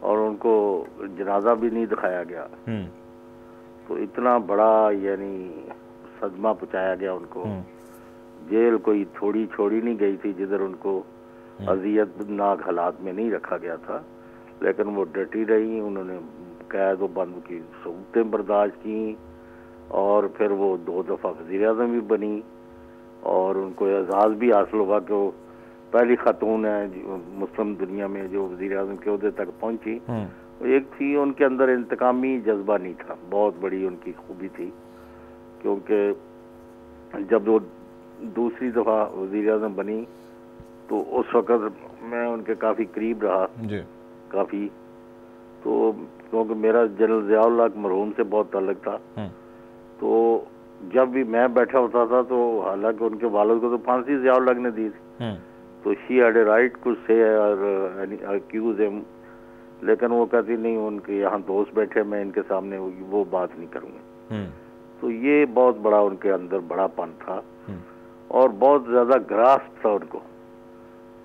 اور ان کو جنازہ بھی نہیں دکھایا گیا. تو اتنا بڑا یعنی صدمہ پہنچایا گیا ان کو. جیل کوئی تھوڑی چھوڑی نہیں گئی تھی جدھر ان کو اذیت ناک حالات میں نہیں رکھا گیا تھا، لیکن وہ ڈٹی رہی. انہوں نے قید و بند کی صورتیں برداشت کی، اور پھر وہ 2 دفعہ وزیر اعظم بھی بنی، اور ان کو اعزاز بھی حاصل ہوا کہ وہ پہلی خاتون ہے مسلم دنیا میں جو وزیر اعظم کے عہدے تک پہنچی. ایک تھی ان کے اندر انتقامی جذبہ نہیں تھا، بہت بڑی ان کی خوبی تھی، کیونکہ جب وہ دوسری دفعہ وزیر اعظم بنی تو اس وقت میں ان کے کافی قریب رہا کافی. تو کیونکہ میرا جنرل ضیاء الحق مرحوم سے بہت تعلق تھا، تو جب بھی میں بیٹھا ہوتا تھا تو حالانکہ ان کے والد کو تو پھانسی ضیاء الحق نے دی تھی، تو she had a right to سے اکیوز ہم، لیکن وہ کہتی نہیں ان کے یہاں دوست بیٹھے میں ان کے سامنے وہ بات نہیں کروں گا. تو یہ بہت بڑا ان کے اندر بڑا پن تھا، اور بہت زیادہ گراسپ تھا ان کو.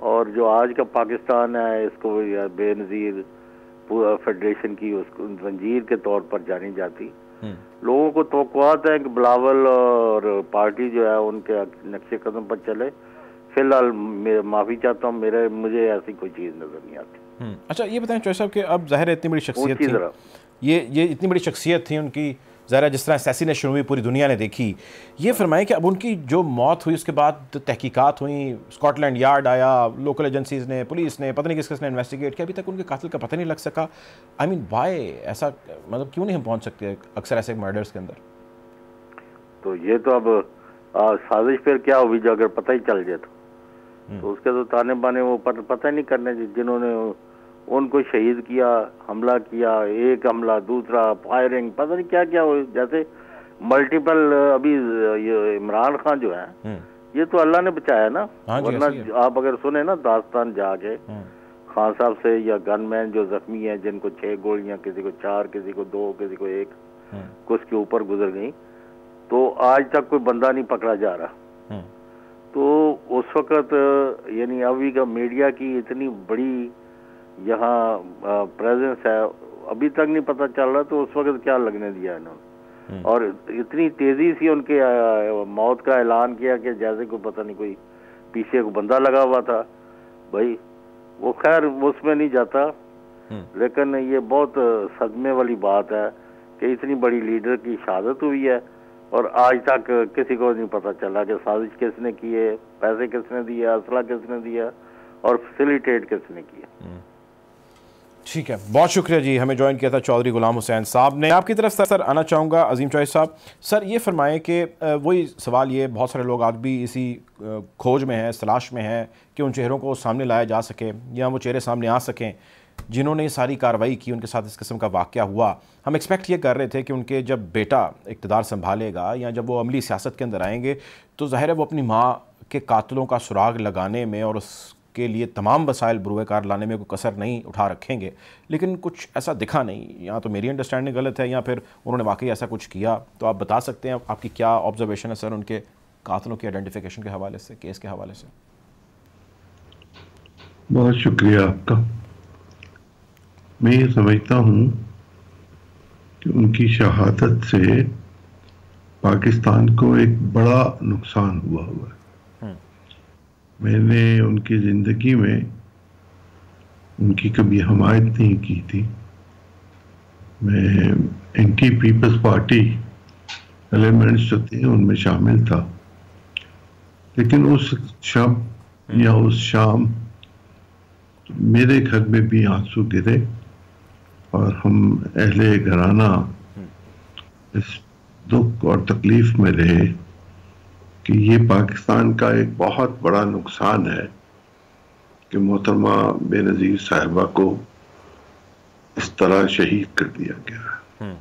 اور جو آج کا پاکستان ہے اس کو بے نظیر فیڈریشن کی اس کو زنجیر کے طور پر جانی جاتی. لوگوں کو توقعات ہیں کہ بلاول اور پارٹی جو ہے ان کے نقش قدم پر چلے. فی الحال معافی چاہتا ہوں، مجھے ایسی کوئی چیز نظر نہیں آتی. اچھا یہ بتائیں چوہے صاحب کہ اب ظاہر ہے اتنی بڑی شخصیت تھی، یہ اتنی بڑی شخصیت تھی ان کی، ظاہر جس طرح اسیسینیشن ہوئی پوری دنیا نے دیکھی. یہ فرمائیں کہ اب ان کی جو موت ہوئی اس کے بعد تحقیقات ہوئیں، اسکاٹ لینڈ یارڈ آیا، لوکل ایجنسیز نے، پولیس نے، پتہ نہیں کس نے انویسٹیگیٹ کیا، ابھی تک ان کے قاتل کا پتہ نہیں لگ سکا. آئی مین وائی ایسا، مطلب کیوں نہیں ہم پہنچ سکتے اکثر ایسے مرڈرز کے اندر؟ تو یہ تو اب سازش پھر کیا ہوئی جو اگر پتہ ہی چل جائے تو اس کے تو تانے بانے وہ پتہ نہیں کرنے جنہوں نے ان کو شہید کیا، حملہ کیا، ایک حملہ دوسرا فائرنگ، پتہ نہیں کیا کیا ہوئی. جیسے ملٹیپل ابھی یہ عمران خان جو ہے یہ تو اللہ نے بچایا نا، ورنہ آپ اگر سنیں نا داستان جا کے خان صاحب سے، یا گن مین جو زخمی ہیں جن کو 6 گولیاں، کسی کو 4، کسی کو 2، کسی کو 1 اس کے اوپر گزر گئی، تو آج تک کوئی بندہ نہیں پکڑا جا رہا. تو اس وقت یعنی ابھی کا میڈیا کی اتنی بڑی یہاں پریزنس ہے، ابھی تک نہیں پتہ چل رہا تو اس وقت کیا لگنے دیا انہوں نے. اور اتنی تیزی سے ان کے موت کا اعلان کیا کہ جیسے کوئی پتہ نہیں کوئی پیچھے کو بندہ لگا ہوا تھا. بھائی وہ خیر اس میں نہیں جاتا، لیکن یہ بہت صدمے والی بات ہے کہ اتنی بڑی لیڈر کی شہادت ہوئی ہے اور آج تک کسی کو نہیں پتہ چلا کہ سازش کس نے کی ہے، پیسے کس نے دیے، اسلحہ کس نے دیا، اور فیسیلیٹیٹ کس نے کیا. ٹھیک ہے، بہت شکریہ جی. ہمیں جوائن کیا تھا چودھری غلام حسین صاحب نے. آپ کی طرف سر آنا چاہوں گا عظیم چوہے صاحب. سر یہ فرمائیں کہ وہی سوال، یہ بہت سارے لوگ آج بھی اسی کھوج میں ہیں، تلاش میں ہیں کہ ان چہروں کو سامنے لایا جا سکے، یا وہ چہرے سامنے آ سکیں جنہوں نے ساری کارروائی کی، ان کے ساتھ اس قسم کا واقعہ ہوا. ہم ایکسپیکٹ یہ کر رہے تھے کہ ان کے جب بیٹا اقتدار سنبھالے گا یا جب وہ عملی سیاست کے اندر آئیں گے تو ظاہر ہے وہ اپنی ماں کے قاتلوں کا سراغ لگانے میں اور اس کے لیے تمام وسائل بروئے کار لانے میں کوئی کسر نہیں اٹھا رکھیں گے. لیکن کچھ ایسا دکھا نہیں، یا تو میری انڈرسٹینڈنگ غلط ہے یا پھر انہوں نے واقعی ایسا کچھ کیا. تو آپ بتا سکتے ہیں آپ کی کیا آبزرویشن ہے سر ان کے قاتلوں کی آئیڈینٹیفیکیشن کے حوالے سے، کیس کے حوالے سے؟ بہت شکریہ آپ کا. میں یہ سمجھتا ہوں کہ ان کی شہادت سے پاکستان کو ایک بڑا نقصان ہوا ہے. میں نے ان کی زندگی میں ان کی کبھی حمایت نہیں کی تھی. میں اینٹی پیپلز پارٹی ایلیمنٹس جو تھے ان میں شامل تھا، لیکن اس شام میرے گھر میں بھی آنسو گرے اور ہم اہل گھرانہ اس دکھ اور تکلیف میں رہے کہ یہ پاکستان کا ایک بہت بڑا نقصان ہے کہ محترمہ بے نظیر صاحبہ کو اس طرح شہید کر دیا گیا.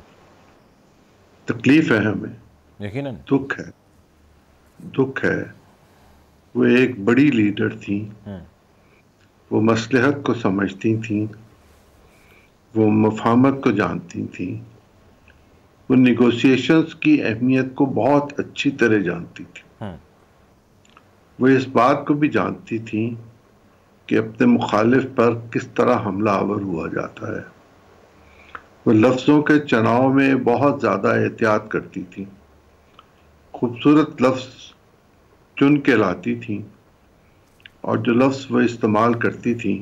تکلیف ہے ہمیں، یقیناً دکھ ہے. وہ ایک بڑی لیڈر تھیں، وہ مصلحت کو سمجھتی تھیں، وہ مفاہمت کو جانتی تھیں، وہ نیگوسیشنز کی اہمیت کو بہت اچھی طرح جانتی تھی. وہ اس بات کو بھی جانتی تھیں کہ اپنے مخالف پر کس طرح حملہ آور ہوا جاتا ہے. وہ لفظوں کے چناؤ میں بہت زیادہ احتیاط کرتی تھی، خوبصورت لفظ چن کے لاتی تھیں، اور جو لفظ وہ استعمال کرتی تھیں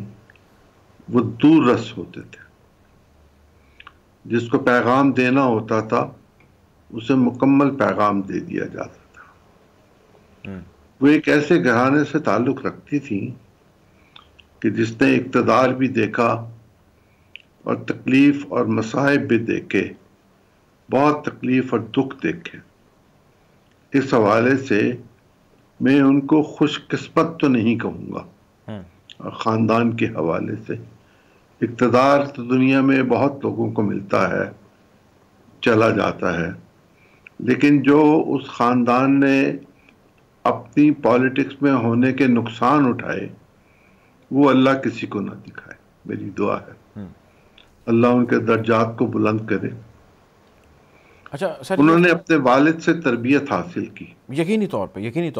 وہ دور رس ہوتے تھے. جس کو پیغام دینا ہوتا تھا اسے مکمل پیغام دے دیا جاتا تھا. وہ ایک ایسے گھرانے سے تعلق رکھتی تھیں کہ جس نے اقتدار بھی دیکھا اور تکلیف اور مصائب بھی دیکھے، بہت تکلیف اور دکھ دیکھے. اس حوالے سے میں ان کو خوش قسمت تو نہیں کہوں گا. اور خاندان کے حوالے سے اقتدار تو دنیا میں بہت لوگوں کو ملتا ہے، چلا جاتا ہے، لیکن جو اس خاندان نے اپنی پالیٹکس میں ہونے کے نقصان اٹھائے وہ اللہ کسی کو نہ دکھائے. میری دعا ہے اللہ ان کے درجات کو بلند کرے. اچھا سر، انہوں نے اپنے والد سے تربیت حاصل کی یقینی طور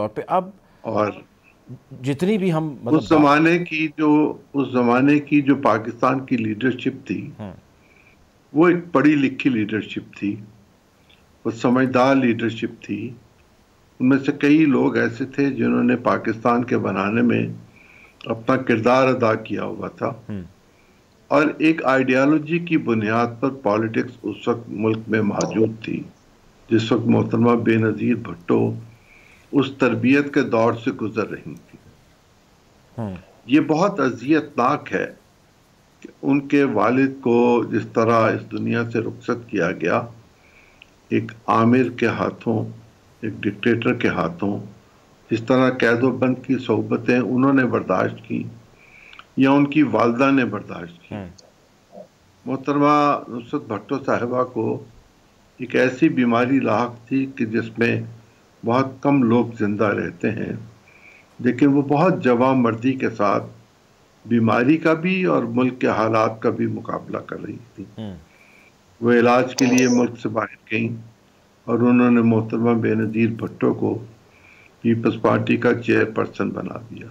پہ اب اور جتنی بھی ہم اس زمانے کی جو پاکستان کی لیڈرشپ تھی وہ ایک پڑھی لکھی لیڈرشپ تھی، وہ سمجھدار لیڈرشپ تھی. ان میں سے کئی لوگ ایسے تھے جنہوں نے پاکستان کے بنانے میں اپنا کردار ادا کیا ہوا تھا، اور ایک آئیڈیالوجی کی بنیاد پر پالیٹکس اس وقت ملک میں موجود تھی. جس وقت محترمہ بے نظیر بھٹو اس تربیت کے دور سے گزر رہی تھی. یہ بہت اذیت ناک ہے کہ ان کے والد کو جس طرح اس دنیا سے رخصت کیا گیا، ایک آمر کے ہاتھوں، ایک ڈکٹیٹر کے ہاتھوں، جس طرح قید و بند کی صحبتیں انہوں نے برداشت کی یا ان کی والدہ نے برداشت کی. محترمہ نصرت بھٹو صاحبہ کو ایک ایسی بیماری لاحق تھی کہ جس میں بہت کم لوگ زندہ رہتے ہیں، لیکن وہ بہت جواں مردی کے ساتھ بیماری کا بھی اور ملک کے حالات کا بھی مقابلہ کر رہی تھی. وہ علاج کے لیے ملک سے باہر گئیں اور انہوں نے محترمہ بے نظیر بھٹو کو پیپلز پارٹی کا چیئر پرسن بنا دیا.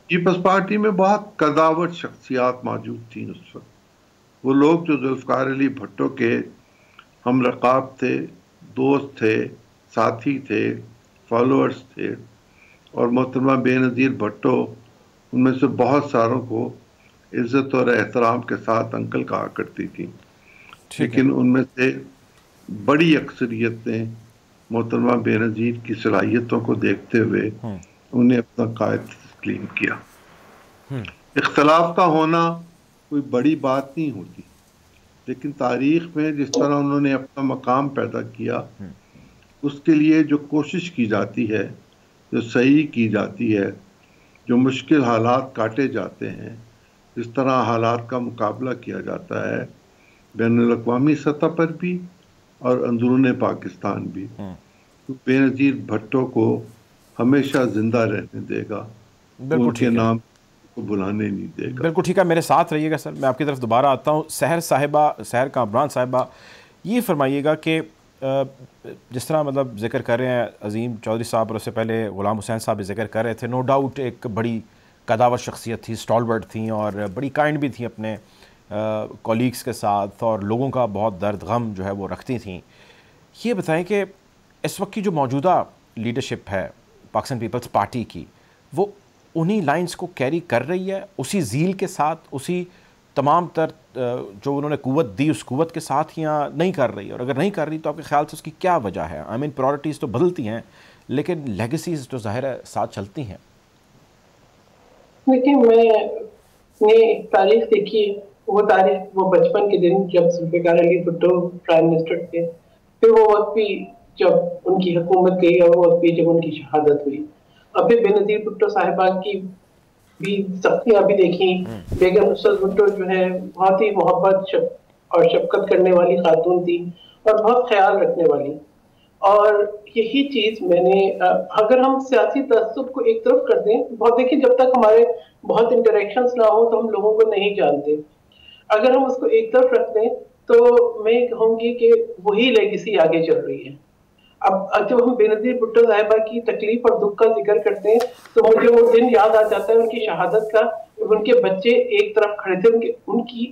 پیپلز پارٹی میں بہت قداور شخصیات موجود تھیں اس وقت. وہ لوگ جو ذوالفقار علی بھٹو کے ہم رقاب تھے، دوست تھے، ساتھی تھے، فالوورز تھے، اور محترمہ بے نظیر بھٹو ان میں سے بہت ساروں کو عزت اور احترام کے ساتھ انکل کہا کرتی تھی. لیکن ان میں سے بڑی اکثریت نے محترمہ بے نظیر کی صلاحیتوں کو دیکھتے ہوئے انہیں اپنا قائد تسلیم کیا. اختلاف کا ہونا کوئی بڑی بات نہیں ہوتی، لیکن تاریخ میں جس طرح انہوں نے اپنا مقام پیدا کیا، اس کے لیے جو کوشش کی جاتی ہے، جو صحیح کی جاتی ہے، جو مشکل حالات کاٹے جاتے ہیں، جس طرح حالات کا مقابلہ کیا جاتا ہے بین الاقوامی سطح پر بھی اور اندرون پاکستان بھی، تو بے نظیر بھٹو کو ہمیشہ زندہ رہنے دے گا، ان کے نام کو بلانے نہیں دے گا. بالکل ٹھیک ہے، میرے ساتھ رہیے گا سر. میں آپ کی طرف دوبارہ آتا ہوں. سحر کامران صاحبہ، یہ فرمائیے گا کہ جس طرح مطلب ذکر کر رہے ہیں عظیم چودھری صاحب، اور اس سے پہلے غلام حسین صاحب بھی ذکر کر رہے تھے، نو ڈاؤٹ ایک بڑی قداور شخصیت تھی، اسٹالورٹ تھیں، اور بڑی کائنڈ بھی تھیں اپنے کولیگس کے ساتھ، اور لوگوں کا بہت درد غم جو ہے وہ رکھتی تھیں. یہ بتائیں کہ اس وقت کی جو موجودہ لیڈرشپ ہے پاکستان پیپلز پارٹی کی، وہ انہی لائنز کو کیری کر رہی ہے، اسی زیل کے ساتھ، اسی تمام تر جو انہوں نے قوت دی اس قوت کے ساتھ، یا نہیں کر رہی؟ اور اگر نہیں کر رہی تو آپ کے خیال سے اس کی کیا وجہ ہے؟ پرائرٹیز تو بدلتی ہیں لیکن لیگیسیز تو ظاہر ہے ساتھ چلتی ہیں. دیکھیں، میں نے ایک تاریخ دیکھی، وہ تاریخ وہ بچپن کے دن جب ذوالفقار علی بھٹو پرائم منسٹر تھے، پھر وہ وقت بھی جب ان کی حکومت گئی، اور وہ وقت بھی جب ان کی شہادت ہوئی. ابھی بے نظیر بھٹو صاحبہ کی بھی سختیاں بھی دیکھیں. بیگم نصرت بھٹو جو ہے بہت ہی محبت اور شفقت کرنے والی خاتون تھی، اور بہت خیال رکھنے والی. اور یہی چیز میں نے، اگر ہم سیاسی تعصب کو ایک طرف کر دیں، بہت دیکھیں جب تک ہمارے بہت انٹریکشنز نہ ہوں تو ہم لوگوں کو نہیں جانتے. اگر ہم اس کو ایک طرف رکھ دیں تو میں کہوں گی کہ وہی لیگیسی آگے چل رہی ہے. اب جب ہم بے نظیر بھٹو صاحبہ کی تکلیف اور دکھ کا ذکر کرتے ہیں تو مجھے وہ دن یاد آ جاتا ہے ان کی شہادت کا. ان کے بچے ایک طرف کھڑے تھے، ان کی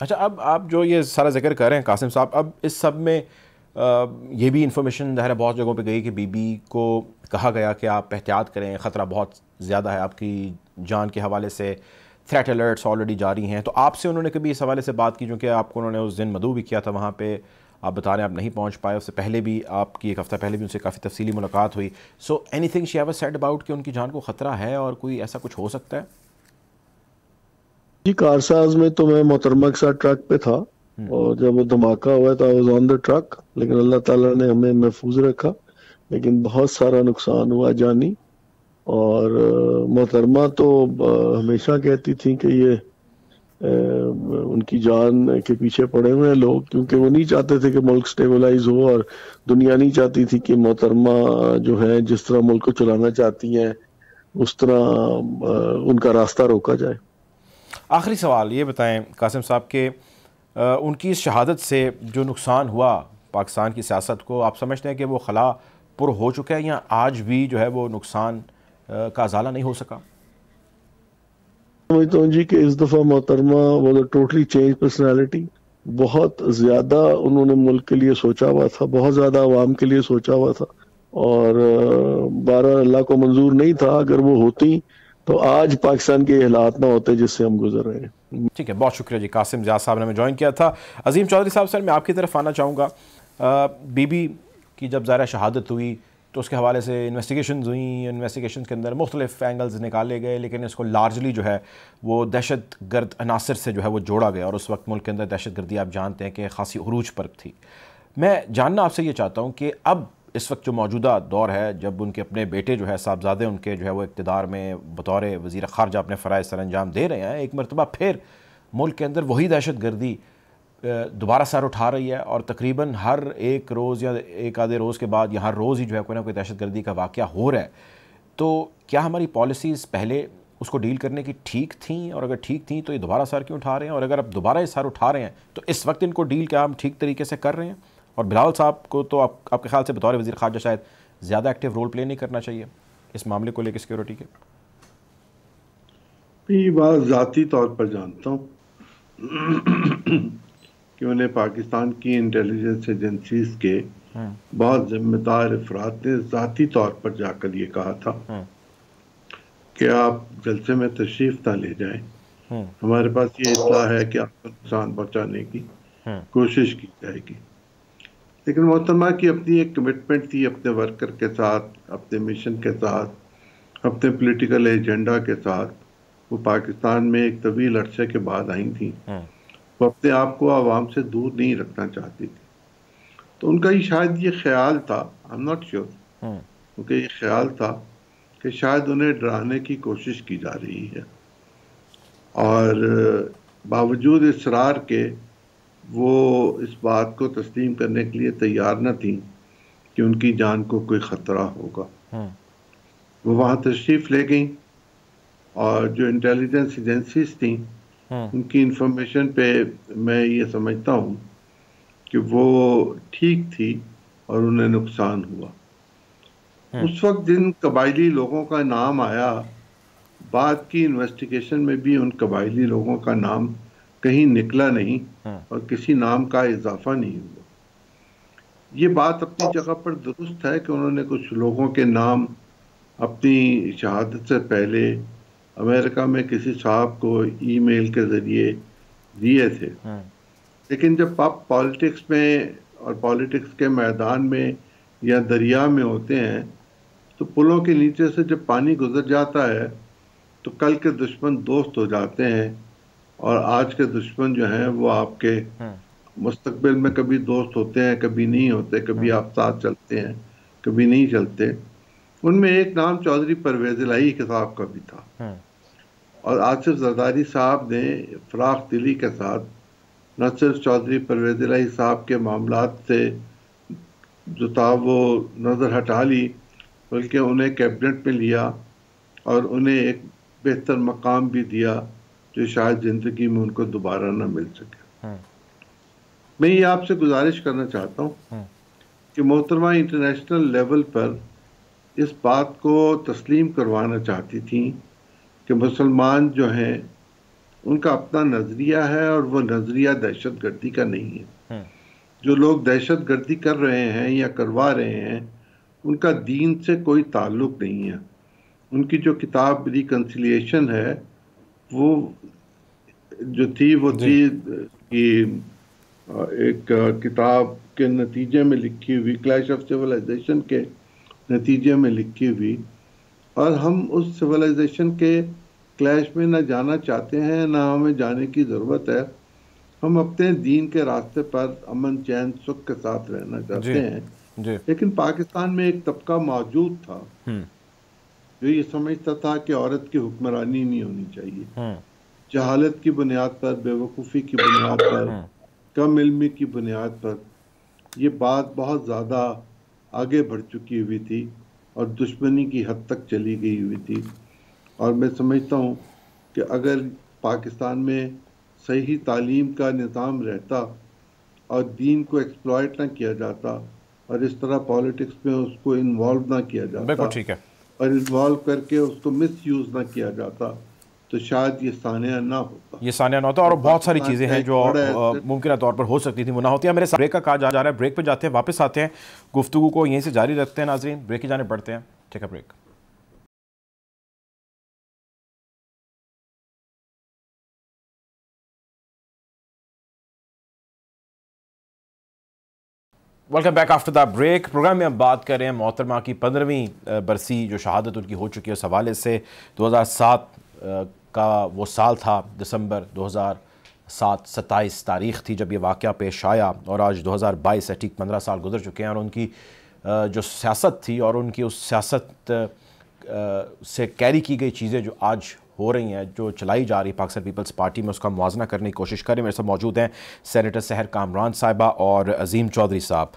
اچھا، اب آپ جو یہ سارا ذکر کر رہے ہیں قاسم صاحب، اب اس سب میں یہ بھی انفارمیشن ظاہر ہے بہت جگہوں پہ گئی کہ بی بی کو کہا گیا کہ آپ احتیاط کریں، خطرہ بہت زیادہ ہے آپ کی جان کے حوالے سے، تھریٹ الرٹس آلریڈی جاری ہیں. تو آپ سے انہوں نے کبھی اس حوالے سے بات کی؟ چونکہ آپ کو انہوں نے اس دن مدعو بھی کیا تھا وہاں پہ، آپ بتا رہے ہیں آپ نہیں پہنچ پائے، اس سے پہلے بھی آپ کی ایک ہفتہ پہلے بھی ان سے کافی تفصیلی ملاقات ہوئی. So any thing she ever said about کہ ان کی جان کو خطرہ ہے اور کوئی ایسا کچھ ہو سکتا ہے؟ جی، کارساز میں تو میں محترمہ کے ساتھ ٹرک پہ تھا، اور جب وہ دھماکہ ہوا تھا I was on the truck، لیکن اللہ تعالیٰ نے ہمیں محفوظ رکھا، لیکن بہت سارا نقصان ہوا جانی. اور محترمہ تو ہمیشہ کہتی تھی کہ یہ ان کی جان کے پیچھے پڑے ہوئے ہیں لوگ، کیونکہ وہ نہیں چاہتے تھے کہ ملک سٹیبلائز ہو، اور دنیا نہیں چاہتی تھی کہ محترمہ جو ہے جس طرح ملک کو چلانا چاہتی ہیں اس طرح ان کا راستہ روکا جائے. آخری سوال یہ بتائیں قاسم صاحب کہ ان کی اس شہادت سے جو نقصان ہوا پاکستان کی سیاست کو، آپ سمجھتے ہیں کہ وہ خلا پر ہو چکا ہے یا آج بھی جو ہے وہ نقصان کا ازالہ نہیں ہو سکا؟ سمجھتا ہوں جی کہ اس دفعہ محترمہ وہ ٹوٹلی چینج پرسنالٹی، بہت زیادہ انہوں نے ملک کے لیے سوچا ہوا تھا، بہت زیادہ عوام کے لیے سوچا ہوا تھا، اور بہرحال اللہ کو منظور نہیں تھا. اگر وہ ہوتی تو آج پاکستان کے حالات نہ ہوتے جس سے ہم گزر رہے ہیں. ٹھیک ہے، بہت شکریہ جی. قاسم زیاد صاحب نے ہمیں جوائن کیا تھا. عظیم چودھری صاحب، سر میں آپ کی طرف آنا چاہوں گا. بی بی کی جب ظاہر شہادت ہوئی تو اس کے حوالے سے انویسٹیگیشنز ہوئیں، انویسٹیگیشنز کے اندر مختلف اینگلز نکالے گئے، لیکن اس کو لارجلی جو ہے وہ دہشت گرد عناصر سے جو ہے وہ جوڑا گیا، اور اس وقت ملک کے اندر دہشت گردی آپ جانتے ہیں کہ خاصی عروج پر تھی. میں جاننا آپ سے یہ چاہتا ہوں کہ اب اس وقت جو موجودہ دور ہے، جب ان کے اپنے بیٹے جو ہے صاحبزادے ان کے جو ہے وہ اقتدار میں بطور وزیر خارجہ اپنے فرائض سر انجام دے رہے ہیں، ایک مرتبہ پھر ملک کے اندر وہی دہشت گردی دوبارہ سر اٹھا رہی ہے، اور تقریباً ہر ایک روز یا ایک آدھے روز کے بعد یا ہر روز ہی جو ہے کوئی نہ کوئی دہشت گردی کا واقعہ ہو رہا ہے. تو کیا ہماری پالیسیز پہلے اس کو ڈیل کرنے کی ٹھیک تھیں، اور اگر ٹھیک تھیں تو یہ دوبارہ سر کیوں اٹھا رہے ہیں، اور اگر اب دوبارہ یہ سر اٹھا رہے ہیں تو اس وقت ان کو ڈیل کیا ہم ٹھیک طریقے سے کر رہے ہیں؟ اور بلاول صاحب کو تو آپ کے خیال سے بطور وزیر خارجہ شاید زیادہ ایکٹیو رول پلے نہیں کرنا چاہیے اس معاملے کو لے کے سیکیورٹی کے؟ یہ بات ذاتی طور پر جانتا ہوں کہ انہیں پاکستان کی انٹیلیجنس ایجنسیز کے بہت ذمہ دار افراد نے ذاتی طور پر جا کر یہ کہا تھا کہ آپ جلسے میں تشریف نہ لے جائیں، ہمارے پاس یہ اطلاع ہے کہ آپ کو نقصان پہنچانے کی کوشش کی جائے گی. لیکن محترمہ کی اپنی ایک کمٹمنٹ تھی اپنے ورکر کے ساتھ، اپنے مشن کے ساتھ، اپنے پولیٹیکل ایجنڈا کے ساتھ. وہ پاکستان میں ایک طویل عرصے کے بعد آئی تھیں، وہ اپنے آپ کو عوام سے دور نہیں رکھنا چاہتی تھی. تو ان کا ہی شاید یہ خیال تھا، I'm not sure، ان کا یہ خیال تھا کہ شاید انہیں ڈرانے کی کوشش کی جا رہی ہے، اور باوجود اصرار کے وہ اس بات کو تسلیم کرنے کے لیے تیار نہ تھیں کہ ان کی جان کو کوئی خطرہ ہوگا. وہ وہاں تشریف لے گئیں، اور جو انٹیلیجنس ایجنسیز تھیں ان کی انفارمیشن پہ میں یہ سمجھتا ہوں کہ وہ ٹھیک تھی اور انہیں نقصان ہوا. اس وقت جن قبائلی لوگوں کا نام آیا، بعد کی انویسٹیگیشن میں بھی ان قبائلی لوگوں کا نام کہیں نکلا نہیں اور کسی نام کا اضافہ نہیں ہوا. یہ بات اپنی جگہ پر درست ہے کہ انہوں نے کچھ لوگوں کے نام اپنی شہادت سے پہلے امریکہ میں کسی صاحب کو ای میل کے ذریعے دیے تھے، لیکن جب آپ پالیٹکس میں اور پالیٹکس کے میدان میں یا دریا میں ہوتے ہیں تو پلوں کے نیچے سے جب پانی گزر جاتا ہے تو کل کے دشمن دوست ہو جاتے ہیں، اور آج کے دشمن جو ہیں وہ آپ کے مستقبل میں کبھی دوست ہوتے ہیں، کبھی نہیں ہوتے، کبھی آپ ساتھ چلتے ہیں، کبھی نہیں چلتے. ان میں ایک نام چودھری پرویز الہی صاحب کا بھی تھا، اور آصف زرداری صاحب نے فراخ دلی کے ساتھ نہ صرف چودھری پرویز الہی صاحب کے معاملات سے جو تھا وہ نظر ہٹا لی، بلکہ انہیں کیبنٹ میں لیا اور انہیں ایک بہتر مقام بھی دیا جو شاید زندگی میں ان کو دوبارہ نہ مل سکے. میں یہ آپ سے گزارش کرنا چاہتا ہوں کہ محترمہ انٹرنیشنل لیول پر اس بات کو تسلیم کروانا چاہتی تھیں کہ مسلمان جو ہیں ان کا اپنا نظریہ ہے اور وہ نظریہ دہشت گردی کا نہیں ہے. جو لوگ دہشت گردی کر رہے ہیں یا کروا رہے ہیں ان کا دین سے کوئی تعلق نہیں ہے. ان کی جو کتاب ریکنسیلیشن ہے وہ جو تھی وہ تھی کہ ایک کتاب کے نتیجے میں لکھی ہوئی، کلیش آف سیولائزیشن کے نتیجے میں لکھی ہوئی، اور ہم اس سیولائزیشن کے کلیش میں نہ جانا چاہتے ہیں نہ ہمیں جانے کی ضرورت ہے. ہم اپنے دین کے راستے پر امن چین سکھ کے ساتھ رہنا چاہتے ہیں. لیکن پاکستان میں ایک طبقہ موجود تھا جو یہ سمجھتا تھا کہ عورت کی حکمرانی نہیں ہونی چاہیے. جہالت کی بنیاد پر، بے وقوفی کی بنیاد پر، کم علمی کی بنیاد پر یہ بات بہت زیادہ آگے بڑھ چکی ہوئی تھی اور دشمنی کی حد تک چلی گئی ہوئی تھی. اور میں سمجھتا ہوں کہ اگر پاکستان میں صحیح تعلیم کا نظام رہتا اور دین کو ایکسپلائٹ نہ کیا جاتا اور اس طرح پالیٹکس میں اس کو انوالو نہ کیا جاتا اور انوالو کر کے اس کو مس یوز نہ کیا جاتا تو شاید یہ سانحہ نہ ہوتا. اور بہت ساری چیزیں ہیں جو ممکنہ طور پر ہو سکتی تھی وہ نہ ہوتی ہیں. میرے ساتھ بریک کا کہا جا رہا ہے، بریک پہ جاتے ہیں، واپس آتے ہیں، گفتگو کو یہیں سے جاری رکھتے ہیں. ناظرین بریک کی جانب بڑھتے ہیں. Take a break. Welcome back after the break. Programme میں ہم بات کر رہے ہیں محترمہ کی 15ویں برسی جو شہادت ان کی ہو چکی ہے اس حوالے سے. 2007 کا وہ سال تھا، دسمبر 2007، 27 تاریخ تھی جب یہ واقعہ پیش آیا، اور آج 2022 ہے، ٹھیک 15 سال گزر چکے ہیں. اور ان کی جو سیاست تھی اور ان کی اس سیاست سے کیری کی گئی چیزیں جو آج ہو رہی ہیں، جو چلائی جا رہی پاکستان پیپلز پارٹی میں، اس کا موازنہ کرنے کی کوشش کریں. میرے ساتھ موجود ہیں سینیٹر سحر کامران صاحبہ اور عظیم چودھری صاحب.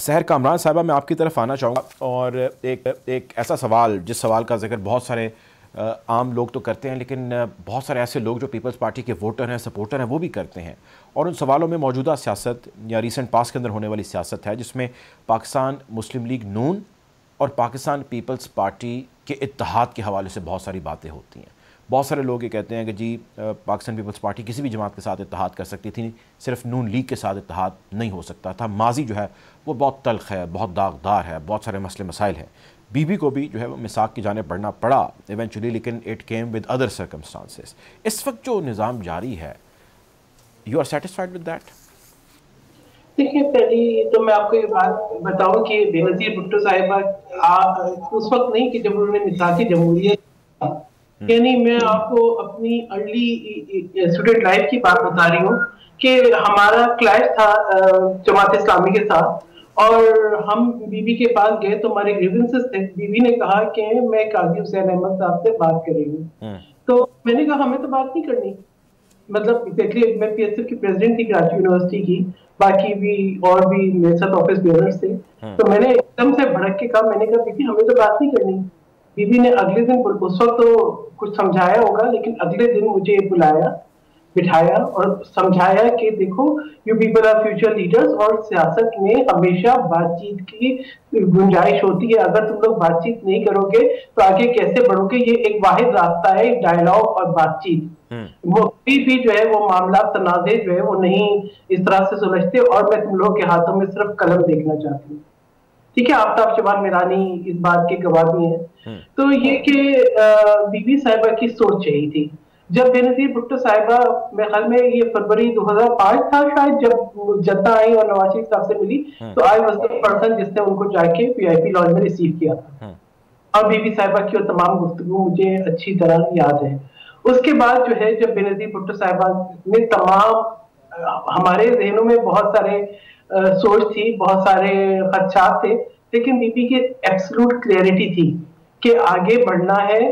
سحر کامران صاحبہ میں آپ کی طرف آنا چاہوں گا، اور ایک ایسا سوال جس سوال کا ذکر بہت سارے عام لوگ تو کرتے ہیں، لیکن بہت سارے ایسے لوگ جو پیپلز پارٹی کے ووٹر ہیں، سپورٹر ہیں، وہ بھی کرتے ہیں. اور ان سوالوں میں موجودہ سیاست یا ریسنٹ پاس کے اندر ہونے والی سیاست ہے، جس میں پاکستان مسلم لیگ نون اور پاکستان پیپلز پارٹی کے اتحاد کے حوالے سے بہت ساری باتیں ہوتی ہیں. بہت سارے لوگ یہ کہتے ہیں کہ جی پاکستان پیپلز پارٹی کسی بھی جماعت کے ساتھ اتحاد کر سکتی تھی، صرف نون لیگ کے ساتھ اتحاد نہیں ہو سکتا تھا. ماضی جو ہے وہ بہت تلخ ہے، بہت داغدار ہے، بہت سارے مسئلے مسائل ہیں. بی بی کو بھی جو ہے وہ میثاق کی جانب بڑھنا پڑا ایونچولی، لیکن it came with other circumstances. اس وقت جو نظام جاری ہے، you are satisfied with that? دیکھیے، پہلی تو میں آپ کو یہ بات بتاؤں کہ بے نظیر بھٹو صاحبہ اس وقت نہیں کہ جب انہوں نے میثاق جمہوریت، یعنی میں آپ کو اپنی ارلی اسٹوڈنٹ لائف کی بات بتا رہی ہوں کہ ہمارا کلیش تھا جماعت اسلامی کے ساتھ، اور ہم بی بی کے پاس گئے تو ہمارے گریونسز تھے. بی بی نے کہا کہ میں قاضی حسین احمد صاحب سے بات کر رہی ہوں. تو میں نے کہا ہمیں تو بات نہیں کرنی، مطلب ایگزیکٹلی میں پی ایس ایف کی پریزیڈنٹ تھی کراچی یونیورسٹی کی، باقی بھی اور بھی میرے ساتھ آفس بیئررز تھے. تو میں نے ایک دم سے بھڑک کے کہا، میں نے کہا بی بی ہمیں تو بات نہیں کرنی. بی بی نے اگلے دن، اس وقت تو کچھ سمجھایا ہوگا، لیکن اگلے دن مجھے بلایا، بٹھایا اور سمجھایا کہ دیکھو you people are future leaders, اور سیاست میں ہمیشہ بات چیت کی گنجائش ہوتی ہے. اگر تم لوگ بات چیت نہیں کرو گے تو آگے کیسے بڑھو گے؟ یہ ایک واحد راستہ ہے، ڈائلاگ اور بات چیت. وہ بھی جو ہے وہ معاملات تنازع جو ہے وہ نہیں اس طرح سے سلجھتے، اور میں تم لوگوں کے ہاتھوں میں صرف قلم دیکھنا چاہتی ہوں. ٹھیک ہے، آفتاب شبان میرانی اس بات کے گواہ بھی ہیں. تو یہ کہ بی بی صاحبہ کی سوچ یہی تھی. جب بے نظیر بھٹو صاحبہ، میرے خیال میں یہ فروری 2005 تھا شاید، جب جدہ آئی اور نواز شریف صاحب سے ملی، تو آئی واز دی پرسن جس نے ان کو جا کے پی آئی پی لاج میں ریسیو کیا تھا. اور بی بی صاحبہ کی تمام گفتگو مجھے اچھی طرح یاد ہے. اس کے بعد جو ہے جب بے نظیر بھٹو صاحبہ نے تمام، ہمارے ذہنوں میں بہت سارے سوچ تھی، بہت سارے خدشات تھے، لیکن بی بی کی ایبسلوٹ کلیئرٹی تھی کہ آگے بڑھنا ہے،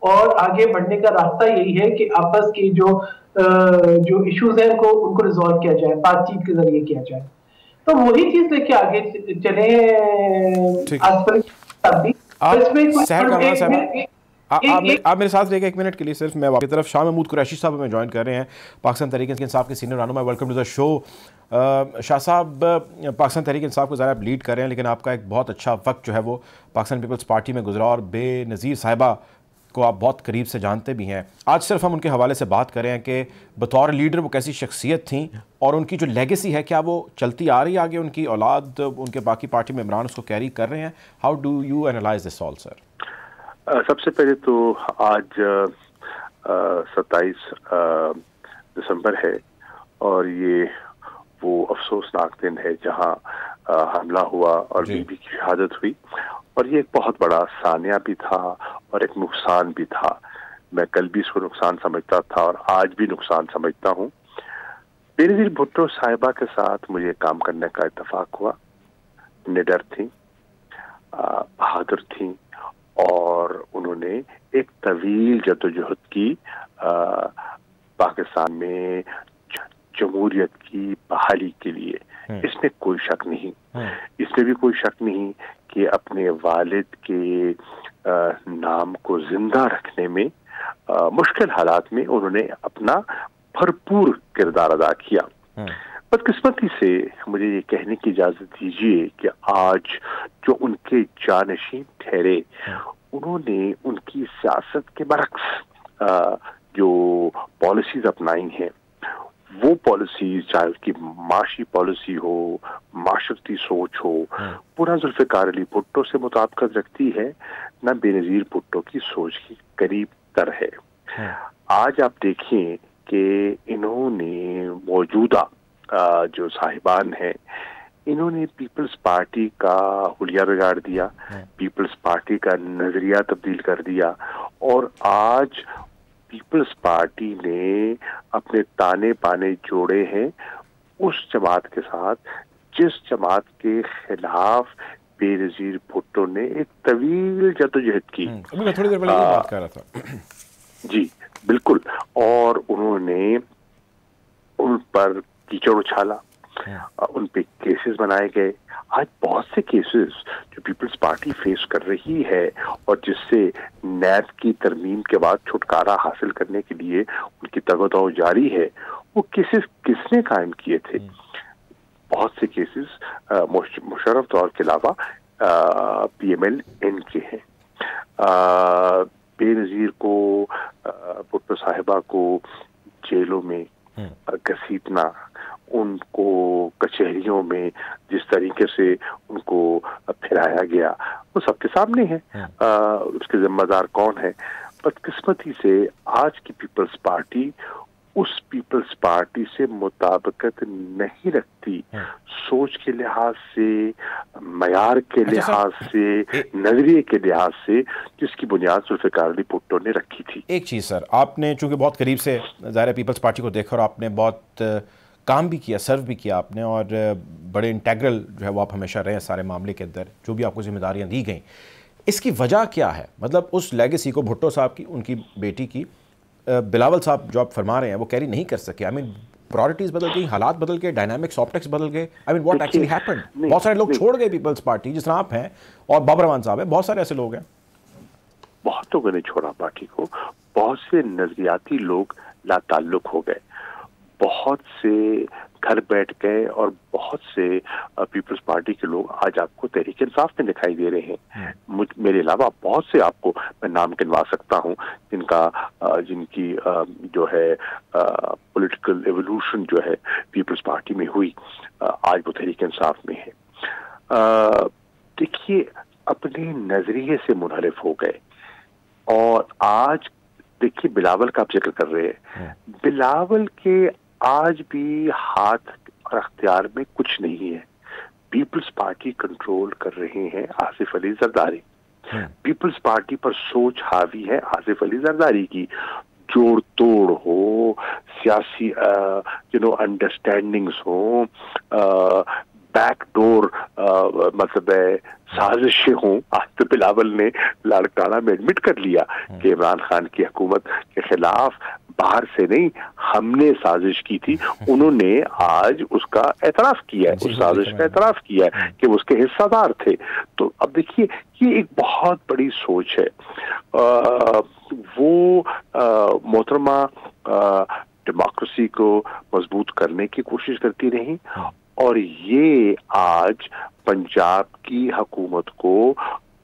اور آگے بڑھنے کا راستہ یہی ہے کہ آپس کی جو ایشوز ہیں ان کو ریزالو کیا جائے، بات چیت کے ذریعے کیا جائے. تو وہی چیز لے کے آگے چلے. آپ میرے ساتھ رہے گا ایک منٹ کے لیے صرف. میں آپ کی طرف شاہ محمود قریشی صاحب ہمیں جوائن کر رہے ہیں، پاکستان تحریک انصاف کے سینئر رہنما. ویلکم ٹو دا شو. شاہ صاحب، پاکستان تحریک انصاف کو ذرا آپ لیڈ کر رہے ہیں، لیکن آپ کا ایک بہت اچھا وقت جو ہے وہ پاکستان پیپلز پارٹی میں گزرا، اور بے نظیر صاحبہ کو آپ بہت قریب سے جانتے بھی ہیں. آج صرف ہم ان کے حوالے سے بات کریں ہیں کہ بطور لیڈر وہ کیسی شخصیت تھیں اور ان کی جو لیگیسی ہے کیا وہ چلتی آ رہی ہے آگے, ان کی اولاد, ان کے باقی پارٹی ممبران اس کو کیری کر رہے ہیں. How do you analyse this آل سر؟ سب سے پہلے تو آج 27 دسمبر ہے اور یہ وہ افسوسناک دن ہے جہاں حملہ ہوا اور بی بی کی شہادت ہوئی, اور یہ ایک بہت بڑا سانیہ بھی تھا اور ایک نقصان بھی تھا. میں کل بھی اس کو نقصان سمجھتا تھا اور آج بھی نقصان سمجھتا ہوں. بینظیر بھٹو صاحبہ کے ساتھ مجھے کام کرنے کا اتفاق ہوا. نڈر تھیں, بہادر تھیں اور انہوں نے ایک طویل جدوجہد کی پاکستان میں جمہوریت کی بحالی کے لیے. اس میں کوئی شک نہیں, اس میں بھی کوئی شک نہیں کہ اپنے والد کے نام کو زندہ رکھنے میں مشکل حالات میں انہوں نے اپنا بھرپور کردار ادا کیا. بدقسمتی سے مجھے یہ کہنے کی اجازت دیجیے کہ آج جو ان کے جانشین ٹھہرے انہوں نے ان کی سیاست کے برعکس جو پالیسیز اپنائی ہیں, وہ پالیسیز چاہے اس کی معاشی پالیسی ہو, معاشرتی سوچ ہو, پورا ذوالفقار علی بھٹو سے مطابقت رکھتی ہے, نہ بینظیر بھٹو کی سوچ کی قریب تر ہے. آج آپ دیکھیں کہ انہوں نے موجودہ جو صاحبان ہیں انہوں نے پیپلز پارٹی کا حلیہ بگاڑ دیا, پیپلز پارٹی کا نظریہ تبدیل کر دیا, اور آج پیپلز پارٹی نے اپنے تانے بانے جوڑے ہیں اس جماعت کے ساتھ جس جماعت کے خلاف بینظیر بھٹو نے ایک طویل جدوجہد کی. میں تھوڑی دیر پہلے یہ بات کر رہا تھا. جی بالکل, اور انہوں نے ان پر کیچڑ اچھالا, ان پہ کیسز بنائے گئے. آج بہت سے کیسز جو پیپلز پارٹی فیس کر رہی ہے اور جس سے نیب کی ترمیم کے بعد چھٹکارا حاصل کرنے کے لیے ان کی تگ و دو جاری ہے, وہ کیسز کس نے قائم کیے تھے؟ بہت سے کیسز مشرف دور کے علاوہ پی ایم ایل این کے ہیں. بینظیر کو, بھٹو صاحبہ کو جیلوں میں گھسیٹنا, ان کو کچہریوں میں جس طریقے سے ان کو پھرایا گیا وہ سب کے سامنے ہے. اس کے ذمہ دار کون ہے؟ بدقسمتی سے آج کی پیپلز پارٹی اس پیپلز پارٹی سے مطابقت نہیں رکھتی, سوچ کے لحاظ سے, معیار کے لحاظ سے, نظریے کے لحاظ سے, جس کی بنیاد ذوالفقار علی بھٹو نے رکھی تھی. ایک چیز سر, آپ نے چونکہ بہت قریب سے ظاہر پیپلز پارٹی کو دیکھا اور آپ نے بہت کام بھی کیا, سرو بھی کیا آپ نے, اور بڑے انٹیگرل جو ہے وہ آپ ہمیشہ رہے ہیں سارے معاملے کے اندر, جو بھی آپ کو ذمہ داریاں دی گئیں. اس کی وجہ کیا ہے؟ مطلب اس لیگیسی کو بھٹو صاحب کی, ان کی بیٹی کی, بلاول صاحب جو آپ فرما رہے ہیں وہ کیری نہیں کر سکے. آئی مین پرائرٹیز بدل گئی, حالات بدل گئے, ڈائنامکس آپٹکس بدل گئے. آئی مین واٹ ایکچولی ہیپنڈ؟ بہت سارے لوگ چھوڑ گئے پیپلز پارٹی, جس طرح آپ ہیں اور بابر رحمان صاحب ہیں, بہت سارے ایسے لوگ ہیں. بہت لوگوں نے چھوڑا پارٹی کو, بہت سے نظریاتی لوگ لا تعلق ہو گئے, بہت سے گھر بیٹھ گئے, اور بہت سے پیپلز پارٹی کے لوگ آج آپ کو تحریک انصاف میں دکھائی دے رہے ہیں. میرے علاوہ بہت سے آپ کو میں نام گنوا سکتا ہوں جن کی جو ہے پولیٹیکل ایوولوشن جو ہے پیپلز پارٹی میں ہوئی, آج وہ تحریک انصاف میں ہے. دیکھیے, اپنے نظریے سے منحرف ہو گئے, اور آج دیکھیے بلاول کا آپ ذکر کر رہے ہیں, بلاول کے آج بھی ہاتھ اور اختیار میں کچھ نہیں ہے. پیپلز پارٹی کنٹرول کر رہے ہیں آصف علی زرداری. پیپلز پارٹی پر سوچ حاوی ہے آصف علی زرداری کی. جوڑ توڑ ہو, سیاسی انڈرسٹینڈنگز ہوں, بیک ڈور مطلب سازشیں ہوں. آج تو بلاول نے لاڑکانہ میں ایڈمٹ کر لیا کہ عمران خان کی حکومت کے خلاف باہر سے نہیں, ہم نے سازش کی تھی. انہوں نے آج اس کا اعتراف کیا ہے, اس سازش کا اعتراف کیا ہے کہ وہ اس کے حصہ دار تھے. تو اب دیکھیے, یہ ایک بہت بڑی سوچ ہے. وہ محترمہ ڈیموکریسی کو مضبوط کرنے کی کوشش کرتی رہی, اور یہ آج پنجاب کی حکومت کو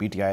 PTI